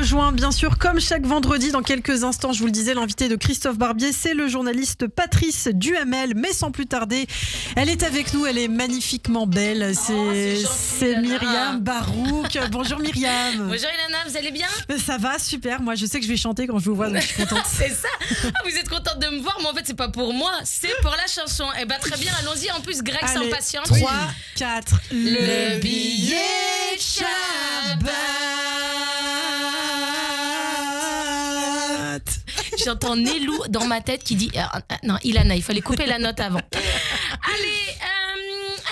rejoint bien sûr comme chaque vendredi dans quelques instants. Je vous le disais, l'invité de Christophe Barbier, c'est le journaliste Patrice Duhamel. Mais sans plus tarder, elle est avec nous, elle est magnifiquement belle. C'est Myriam Barouk. Bonjour Myriam. Bonjour Ilana, vous allez bien? Ça va, super. Moi je sais que je vais chanter quand je vous vois, donc je suis contente. C'est ça. Vous êtes contente de me voir, mais en fait c'est pas pour moi, c'est pour la chanson. Eh ben très bien, allons-y. En plus Greg s'impatiente. 3, 4. Le billet de Shabbat. J'entends Nélou dans ma tête qui dit non, Ilana, il fallait couper la note avant. Allez,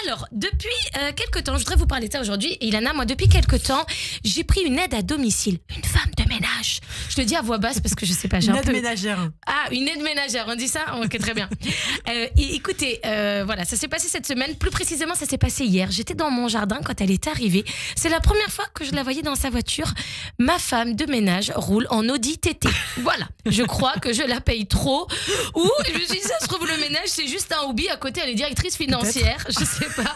alors, depuis quelques temps, je voudrais vous parler de ça aujourd'hui. Et Ilana, moi, depuis quelques temps, j'ai pris une aide à domicile. Une femme de ménage. Je le dis à voix basse parce que je sais pas. Une aide ménagère. Ah, une aide ménagère, on dit ça? Ok, très bien. Écoutez, voilà, ça s'est passé cette semaine. Plus précisément, ça s'est passé hier. J'étais dans mon jardin quand elle est arrivée. C'est la première fois que je la voyais dans sa voiture. Ma femme de ménage roule en Audi TT. Voilà. Je crois que je la paye trop. Ou, je me suis dit, ça se trouve, le ménage, c'est juste un hobby. À côté, elle est directrice financière. Je sais pas.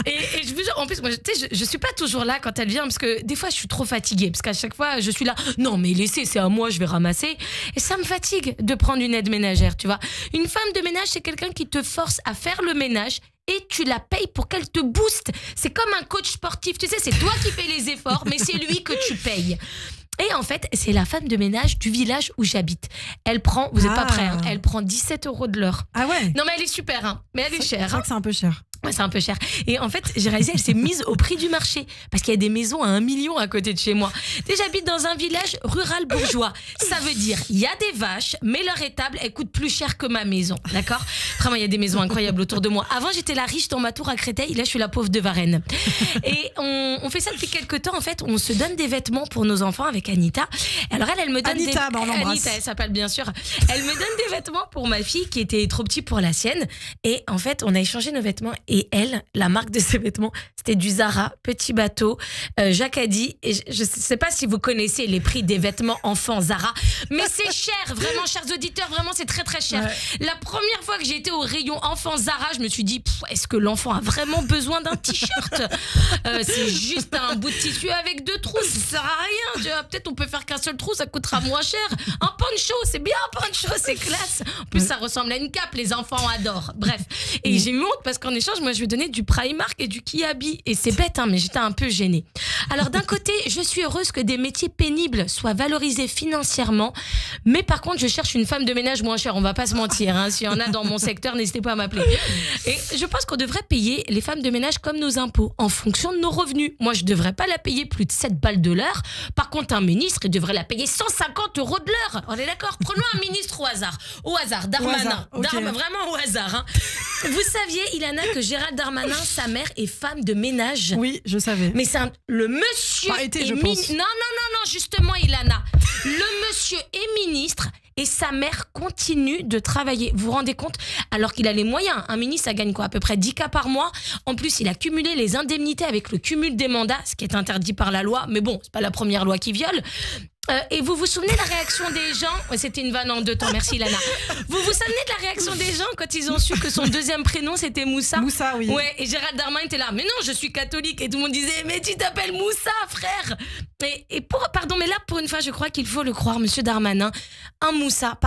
Et je vous jure, en plus, moi, je suis pas toujours là quand elle vient parce que des fois, je suis trop fatiguée. Parce qu'à chaque fois, je suis là. Non, mais laissez, c'est à moi, je vais ramasser. Et ça me fatigue de prendre une aide ménagère, tu vois. Une femme de ménage, c'est quelqu'un qui te force à faire le ménage et tu la payes pour qu'elle te booste. C'est comme un coach sportif, tu sais, c'est toi qui fais les efforts, mais c'est lui que tu payes. Et en fait, c'est la femme de ménage du village où j'habite. Elle prend, vous n'êtes pas prêts, hein, elle prend 17 € de l'heure. Ah ouais? Non, mais elle est super, hein, mais elle est chère. Je crois que c'est un peu cher. Ouais, c'est un peu cher. Et en fait, j'ai réalisé, elle s'est mise au prix du marché. Parce qu'il y a des maisons à 1 million à côté de chez moi. J'habite dans un village rural bourgeois. Ça veut dire, il y a des vaches, mais leur étable, elle coûte plus cher que ma maison. D'accord? Vraiment, il y a des maisons incroyables autour de moi. Avant, j'étais la riche dans ma tour à Créteil. Là, je suis la pauvre de Varennes. Et on fait ça depuis quelques temps. En fait, on se donne des vêtements pour nos enfants avec Anita. Alors elle me donne Anita, on l'embrasse. Anita, elle s'appelle bien sûr. Elle me donne des vêtements pour ma fille qui était trop petite pour la sienne. Et en fait, on a échangé nos vêtements. Et elle, la marque de ses vêtements, c'était du Zara, petit bateau, Jacadi. Et je sais pas si vous connaissez les prix des vêtements enfants Zara, mais c'est cher, vraiment, chers auditeurs, vraiment, c'est très très cher. Ouais. La première fois que j'ai été au rayon enfants Zara, je me suis dit, est-ce que l'enfant a vraiment besoin d'un t-shirt? C'est juste un bout de tissu avec 2 trous, ça sert à rien. Peut-être on peut faire qu'un seul trou, ça coûtera moins cher. Un poncho, c'est bien un poncho, c'est classe. En plus, ça ressemble à une cape, les enfants adorent. Bref, et j'ai eu honte parce qu'en échange, moi, je lui ai donné du Primark et du Kiabi. Et c'est bête, hein, mais j'étais un peu gênée. Alors d'un côté, je suis heureuse que des métiers pénibles soient valorisés financièrement, mais par contre, je cherche une femme de ménage moins chère. On va pas se mentir, hein. S'il y en a dans mon secteur, n'hésitez pas à m'appeler. Et je pense qu'on devrait payer les femmes de ménage comme nos impôts, en fonction de nos revenus. Moi, je devrais pas la payer plus de 7 balles de l'heure. Par contre, un ministre, il devrait la payer 150 € de l'heure. On est d'accord? Prenons un ministre au hasard. Au hasard, Darmanin. Okay. Vraiment au hasard. Hein. Vous saviez, Ilana, que Gérald Darmanin, sa mère est femme de ménage? Oui, je savais. Mais c'est le monsieur je pense. Non, justement, Ilana. Le monsieur est ministre et sa mère continue de travailler. Vous vous rendez compte? Alors qu'il a les moyens. Un ministre, ça gagne quoi? À peu près 10 K par mois. En plus, il a cumulé les indemnités avec le cumul des mandats, ce qui est interdit par la loi. Mais bon, c'est pas la première loi qui viole. Et vous vous souvenez de la réaction des gens? C'était une vanne en 2 temps, merci Lana. Vous vous souvenez de la réaction des gens quand ils ont su que son deuxième prénom c'était Moussa? Moussa, oui. Ouais, et Gérald Darmanin était là, mais non, je suis catholique. Et tout le monde disait, mais tu t'appelles Moussa, frère. Pardon, mais là, pour une fois, je crois qu'il faut le croire, monsieur Darmanin. Un Moussa,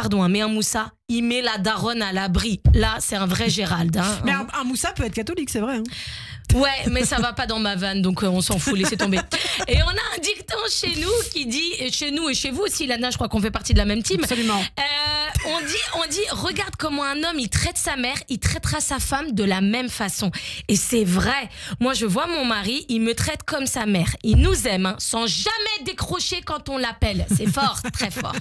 il met la daronne à l'abri. Là, c'est un vrai Gérald. Hein. Mais un Moussa peut être catholique, c'est vrai. Hein. Ouais, mais ça va pas dans ma vanne, donc on s'en fout, laissez tomber. Et on a un dicton chez nous qui dit, chez nous et chez vous aussi, Lana, je crois qu'on fait partie de la même team. Absolument. On dit, regarde comment un homme, il traite sa mère, il traitera sa femme de la même façon. Et c'est vrai. Moi, je vois mon mari, il me traite comme sa mère. Il nous aime, hein, sans jamais décrocher quand on l'appelle. C'est fort, très fort.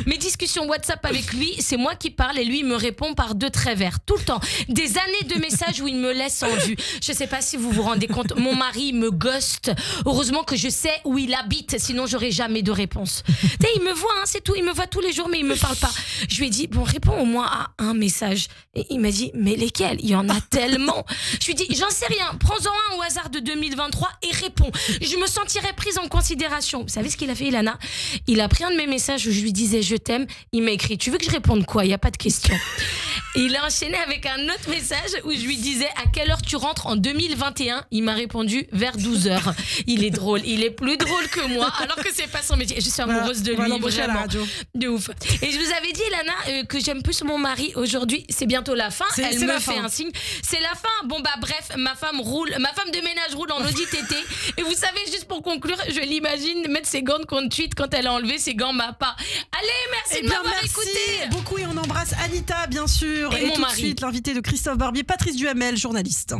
Mes discussions WhatsApp avec lui, c'est moi qui parle et lui, il me répond par 2 traits verts. Tout le temps. Des années de messages où il me laisse en vue. Je sais pas si vous vous rendez compte, mon mari me ghoste. Heureusement que je sais où il habite, sinon j'aurais jamais de réponse. Il me voit, hein, c'est tout, il me voit tous les jours, mais il me parle pas. Je lui ai dit, bon, réponds au moins à un message. Et il m'a dit, mais lesquels? Il y en a tellement. Je lui ai dit, j'en sais rien, prends-en un au hasard de 2023 et réponds. Je me sentirais prise en considération. Vous savez ce qu'il a fait, Ilana? Il a pris un de mes messages où je lui disais, je t'aime. Il m'a écrit, tu veux que je réponde quoi? Il n'y a pas de question. Et il a enchaîné avec un autre message où je lui disais à quelle heure tu rentres en 2021. Il m'a répondu vers 12h. Il est drôle, il est plus drôle que moi, alors que c'est pas son métier. Je suis amoureuse de lui, vraiment. De ouf. Et je vous avais dit, Lana, que j'aime plus mon mari aujourd'hui. C'est bientôt la fin. Elle me fait un signe. C'est la fin. Bon bah bref, ma femme de ménage roule en Audi TT. Et vous savez, juste pour conclure, je l'imagine mettre ses gants de conduite quand elle a enlevé ses gants MAPA. Allez, merci de m'avoir écouté. Beaucoup et on embrasse Anita, bien sûr. Et tout de suite, l'invité de Christophe Barbier, Patrice Duhamel, journaliste.